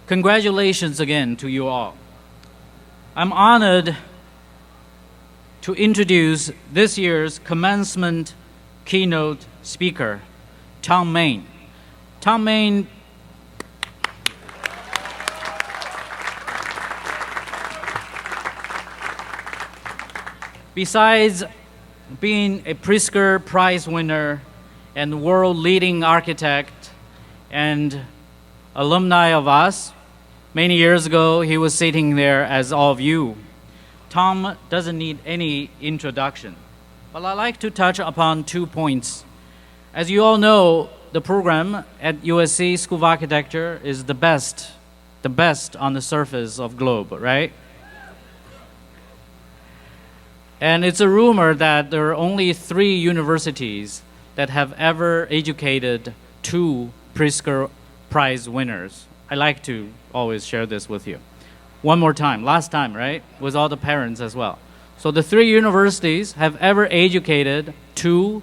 Congratulations again to you all. I'm honored to introduce this year's commencement keynote speaker, Thom Mayne. Thom Mayne besides being a Pritzker Prize winner and world-leading architect and alumni of us, many years ago he was sitting there as all of you. Thom doesn't need any introduction, but I'd like to touch upon 2 points. As you all know, the program at USC School of Architecture is the best on the surface of globe, right? And it's a rumor that there are only 3 universities that have ever educated 2 Pritzker Prize winners. I like to always share this with you. One more time, last time, right? With all the parents as well. So the 3 universities have ever educated 2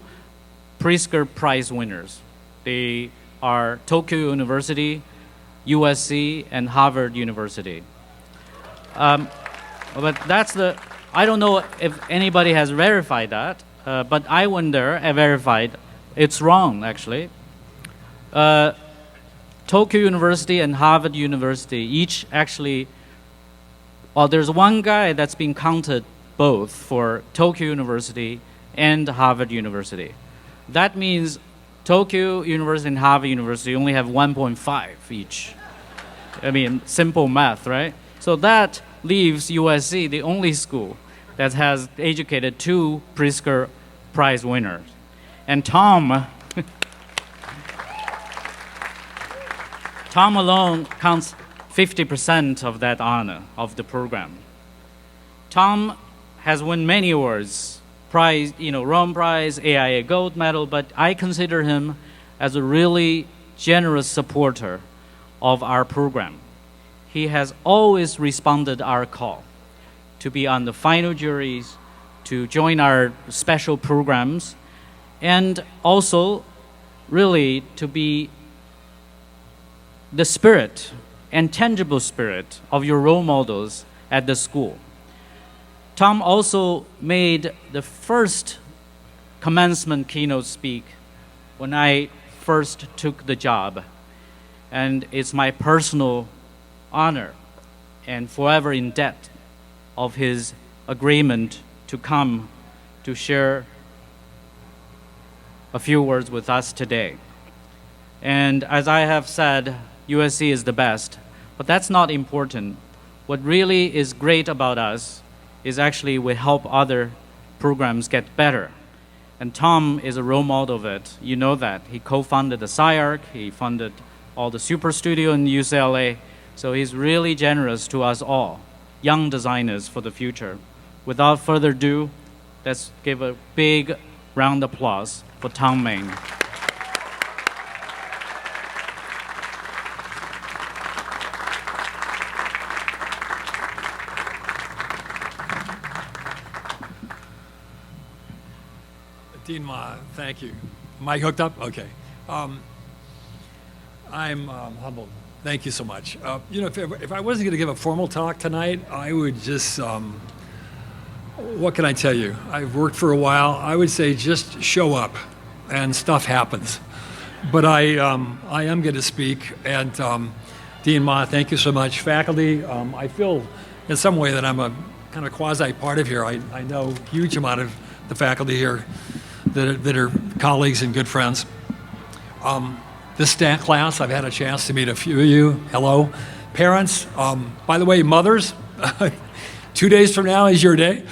Pritzker Prize winners. They are Tokyo University, USC, and Harvard University. But that's I don't know if anybody has verified that, but I wonder, I verified, it's wrong actually. Tokyo University and Harvard University each actually, there's one guy that's been counted both for Tokyo University and Harvard University. That means Tokyo University and Harvard University only have 1.5 each. I mean, simple math, right? So that leaves USC the only school that has educated 2 Pritzker Prize winners. And Thom alone counts 50% of that honor of the program. Thom has won many awards, Rome Prize, AIA Gold Medal, but I consider him as a really generous supporter of our program. He has always responded our call to be on the final juries, to join our special programs, and also really to be the spirit and tangible spirit of your role models at the school. Thom also made the first commencement keynote speak when I first took the job. And it's my personal honor and forever in debt of his agreement to come to share a few words with us today. And as I have said, USC is the best, but that's not important. What really is great about us is actually we help other programs get better. And Thom is a role model of it. You know that. He co-founded the SciArc, he funded all the super studio in UCLA, so he's really generous to us all, young designers for the future. Without further ado, let's give a big round of applause for Thom Mayne. Dean Ma, thank you. Mic hooked up? Okay. I'm humbled. Thank you so much. If I wasn't going to give a formal talk tonight, I would just, what can I tell you? I've worked for a while. I would say just show up and stuff happens. But I am going to speak. And Dean Ma, thank you so much. Faculty, I feel in some way that I'm a kind of quasi part of here. I know a huge amount of the faculty here that are colleagues and good friends. This stat class, I've had a chance to meet a few of you. Hello. Parents, by the way, mothers, 2 days from now is your day.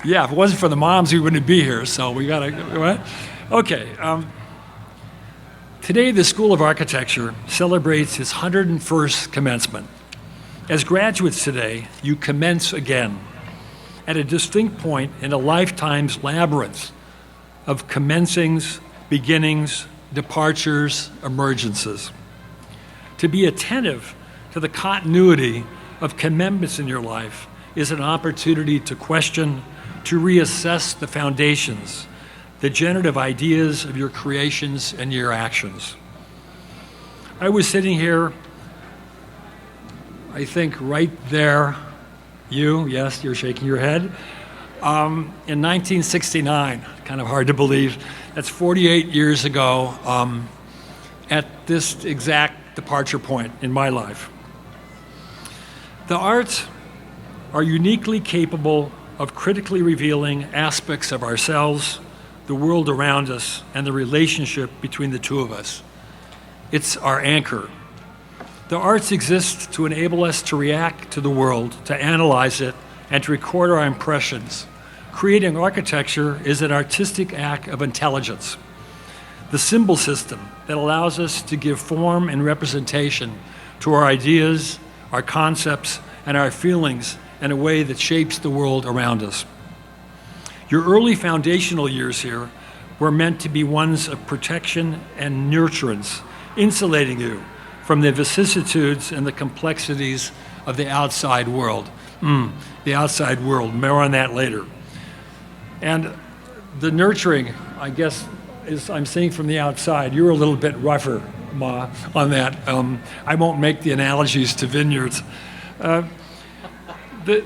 Yeah, if it wasn't for the moms, we wouldn't be here, so we gotta, what? Okay. Today, the School of Architecture celebrates its 101st commencement. As graduates today, you commence again at a distinct point in a lifetime's labyrinth of commencings, beginnings, departures, emergences. To be attentive to the continuity of commencements in your life is an opportunity to question to reassess the foundations, the generative ideas of your creations and your actions. I was sitting here, I think right there, yes, you're shaking your head, in 1969, kind of hard to believe. That's 48 years ago, at this exact departure point in my life. The arts are uniquely capable of critically revealing aspects of ourselves, the world around us, and the relationship between the two of us. It's our anchor. The arts exist to enable us to react to the world, to analyze it, and to record our impressions. Creating architecture is an artistic act of intelligence. The symbol system that allows us to give form and representation to our ideas, our concepts, and our feelings in a way that shapes the world around us. Your early foundational years here were meant to be ones of protection and nurturance, insulating you from the vicissitudes and the complexities of the outside world. The outside world, more on that later. And the nurturing, I guess, is I'm seeing from the outside. You're a little bit rougher, Ma, on that. I won't make the analogies to vineyards. The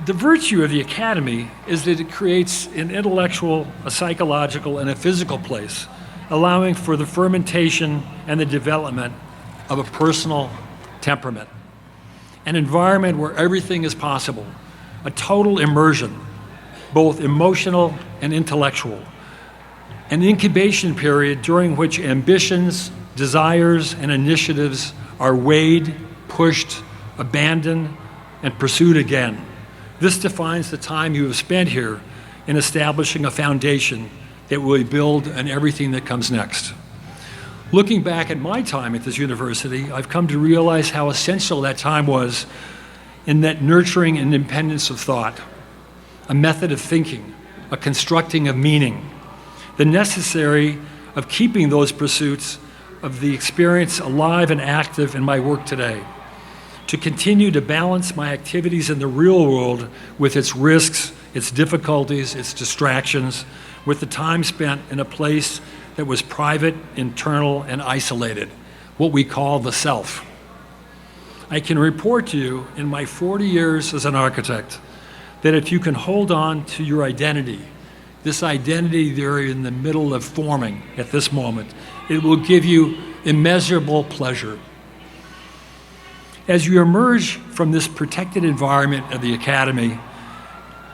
virtue of the academy is that it creates an intellectual, a psychological, and a physical place, allowing for the fermentation and the development of a personal temperament. An environment where everything is possible, a total immersion, both emotional and intellectual. An incubation period during which ambitions, desires, and initiatives are weighed, pushed, abandoned, and pursued again. This defines the time you have spent here in establishing a foundation that will build on everything that comes next. Looking back at my time at this university, I've come to realize how essential that time was in that nurturing independence of thought, a method of thinking, a constructing of meaning, the necessary of keeping those pursuits of the experience alive and active in my work today, to continue to balance my activities in the real world with its risks, its difficulties, its distractions, with the time spent in a place that was private, internal, and isolated, what we call the self. I can report to you in my 40 years as an architect that if you can hold on to your identity, this identity they're in the middle of forming at this moment, it will give you immeasurable pleasure. As you emerge from this protected environment of the academy,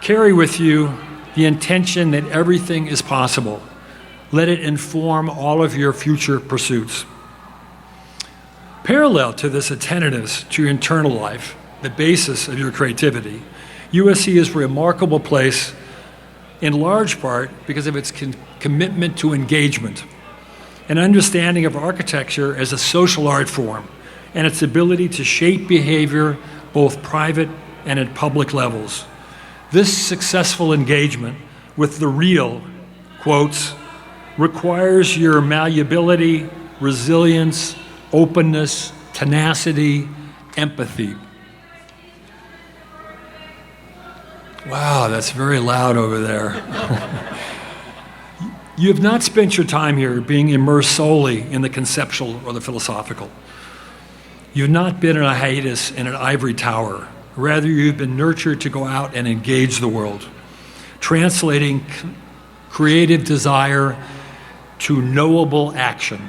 carry with you the intention that everything is possible. Let it inform all of your future pursuits. Parallel to this attentiveness to your internal life, the basis of your creativity, USC is a remarkable place in large part because of its commitment to engagement, an understanding of architecture as a social art form, and its ability to shape behavior both private and at public levels. This successful engagement with the real, quotes, requires your malleability, resilience, openness, tenacity, empathy. Wow, that's very loud over there. You have not spent your time here being immersed solely in the conceptual or the philosophical. You've not been in a hiatus in an ivory tower. Rather, you've been nurtured to go out and engage the world, translating creative desire to knowable action.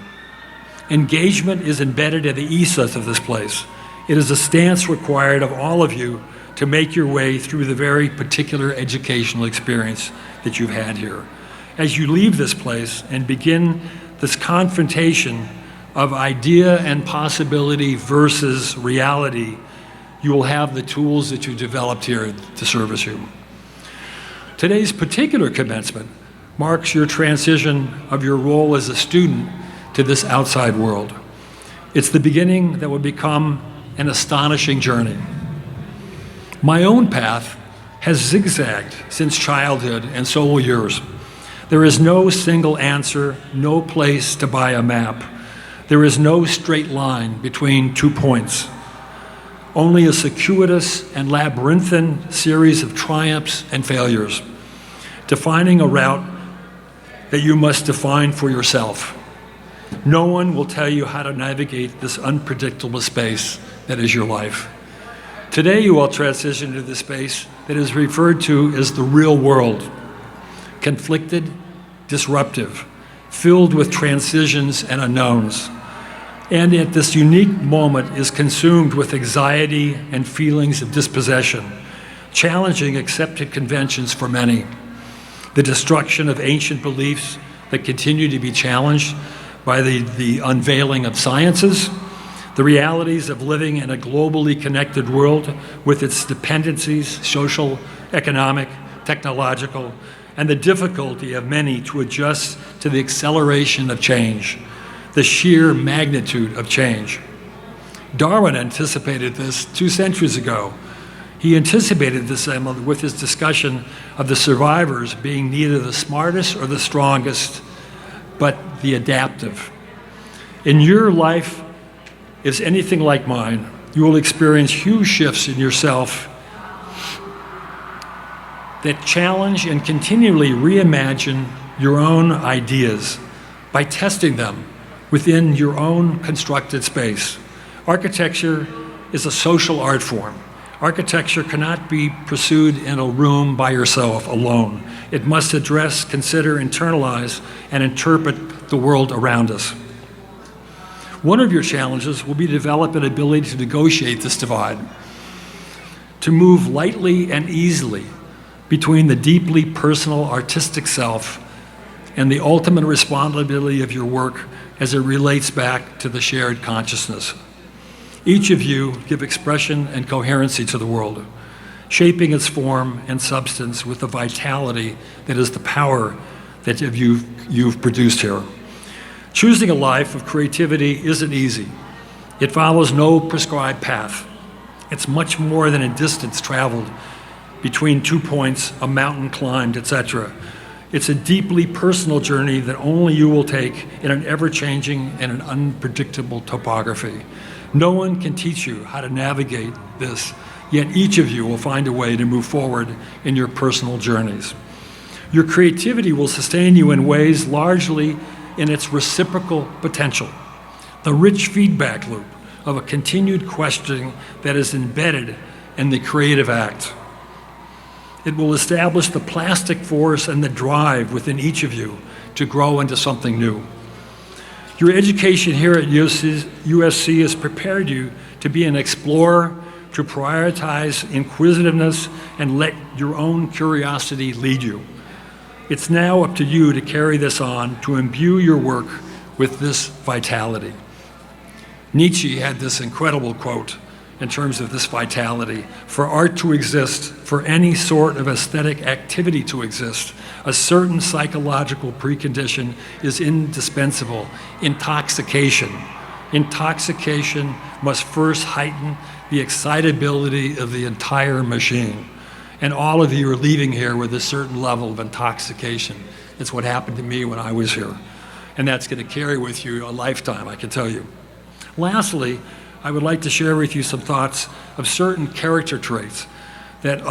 Engagement is embedded in the ethos of this place. It is a stance required of all of you to make your way through the very particular educational experience that you've had here. As you leave this place and begin this confrontation of idea and possibility versus reality, you will have the tools that you developed here to service you. Today's particular commencement marks your transition of your role as a student to this outside world. It's the beginning that will become an astonishing journey. My own path has zigzagged since childhood, and so will yours. There is no single answer, no place to buy a map. There is no straight line between 2 points. only a circuitous and labyrinthine series of triumphs and failures, defining a route that you must define for yourself. No one will tell you how to navigate this unpredictable space that is your life. Today you will transition to the space that is referred to as the real world, conflicted, disruptive, filled with transitions and unknowns, and at this unique moment is consumed with anxiety and feelings of dispossession, challenging accepted conventions for many, the destruction of ancient beliefs that continue to be challenged by the unveiling of sciences, the realities of living in a globally connected world with its dependencies, social, economic, technological, and the difficulty of many to adjust to the acceleration of change, the sheer magnitude of change. Darwin anticipated this 2 centuries ago. He anticipated this with his discussion of the survivors being neither the smartest or the strongest, but the adaptive. In your life, if anything like mine, you will experience huge shifts in yourself that challenge and continually reimagine your own ideas by testing them within your own constructed space. Architecture is a social art form. Architecture cannot be pursued in a room by yourself alone. It must address, consider, internalize, and interpret the world around us. One of your challenges will be to develop an ability to negotiate this divide, to move lightly and easily between the deeply personal artistic self and the ultimate responsibility of your work as it relates back to the shared consciousness. Each of you give expression and coherency to the world, shaping its form and substance with the vitality that is the power that you've produced here. Choosing a life of creativity isn't easy. It follows no prescribed path. It's much more than a distance traveled between 2 points, a mountain climbed, etc. It's a deeply personal journey that only you will take in an ever-changing and an unpredictable topography. No one can teach you how to navigate this, yet each of you will find a way to move forward in your personal journeys. Your creativity will sustain you in ways largely in its reciprocal potential, the rich feedback loop of a continued questioning that is embedded in the creative act. It will establish the plastic force and the drive within each of you to grow into something new. Your education here at USC has prepared you to be an explorer, to prioritize inquisitiveness, and let your own curiosity lead you. It's now up to you to carry this on, to imbue your work with this vitality. Nietzsche had this incredible quote in terms of this vitality. For art to exist, for any sort of aesthetic activity to exist, a certain psychological precondition is indispensable: intoxication. Intoxication must first heighten the excitability of the entire machine. And all of you are leaving here with a certain level of intoxication. It's what happened to me when I was here. And that's going to carry with you a lifetime, I can tell you. Lastly, I would like to share with you some thoughts of certain character traits that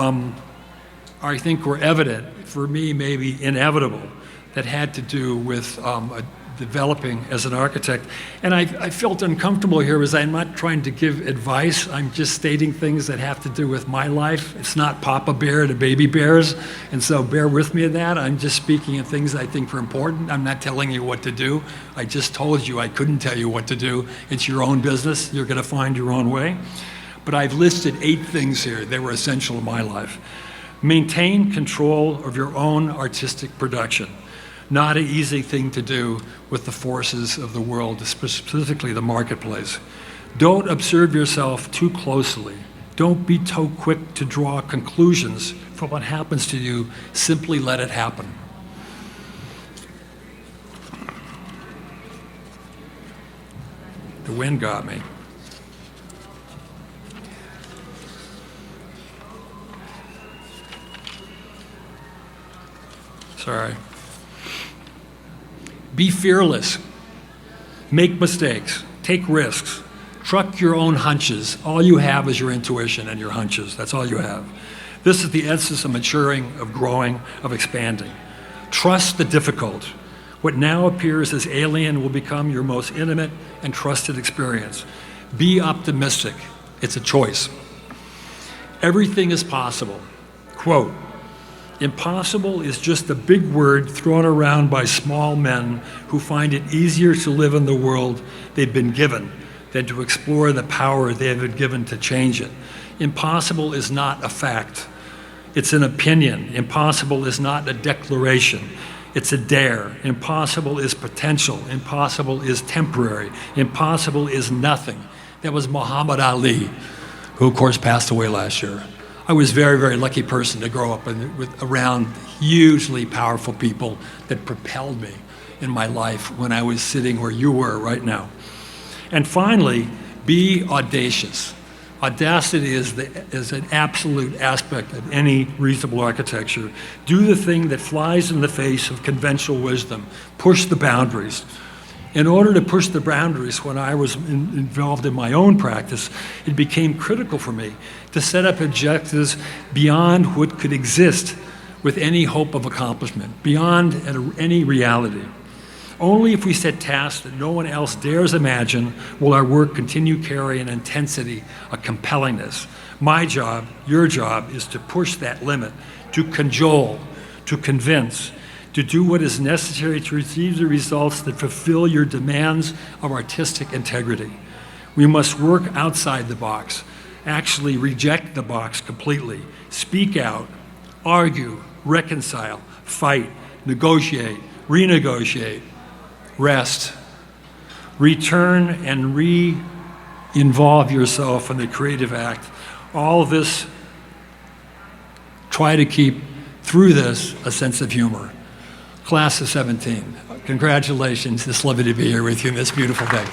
I think were evident, for me maybe inevitable, that had to do with developing as an architect. And I felt uncomfortable here because I'm not trying to give advice. I'm just stating things that have to do with my life. It's not Papa Bear to baby bears, and so bear with me in that. I'm just speaking of things I think are important. I'm not telling you what to do. I just told you I couldn't tell you what to do. It's your own business. You're going to find your own way. But I've listed 8 things here that were essential in my life. Maintain control of your own artistic production. Not an easy thing to do with the forces of the world, specifically the marketplace. Don't observe yourself too closely. Don't be too quick to draw conclusions from what happens to you. Simply let it happen. The wind got me. Sorry. Be fearless. Make mistakes. Take risks. Truck your own hunches. All you have is your intuition and your hunches. That's all you have. This is the essence of maturing, of growing, of expanding. Trust the difficult. What now appears as alien will become your most intimate and trusted experience. Be optimistic. It's a choice. Everything is possible. Quote, impossible is just a big word thrown around by small men who find it easier to live in the world they've been given than to explore the power they have been given to change it. Impossible is not a fact. It's an opinion. Impossible is not a declaration. It's a dare. Impossible is potential. Impossible is temporary. Impossible is nothing. That was Muhammad Ali, who of course passed away last year. I was a very, very lucky person to grow up around hugely powerful people that propelled me in my life when I was sitting where you were right now. And finally, be audacious. Audacity is an absolute aspect of any reasonable architecture. Do the thing that flies in the face of conventional wisdom. Push the boundaries. In order to push the boundaries, when I was involved in my own practice, it became critical for me to set up objectives beyond what could exist with any hope of accomplishment, beyond any reality. Only if we set tasks that no one else dares imagine will our work continue carrying an intensity, a compellingness. My job, your job, is to push that limit, to cajole, to convince, to do what is necessary to achieve the results that fulfill your demands of artistic integrity. We must work outside the box, actually reject the box completely, speak out, argue, reconcile, fight, negotiate, renegotiate, rest, return and re-involve yourself in the creative act. All this, try to keep through this a sense of humor. Class of 17, congratulations. It's lovely to be here with you on this beautiful day.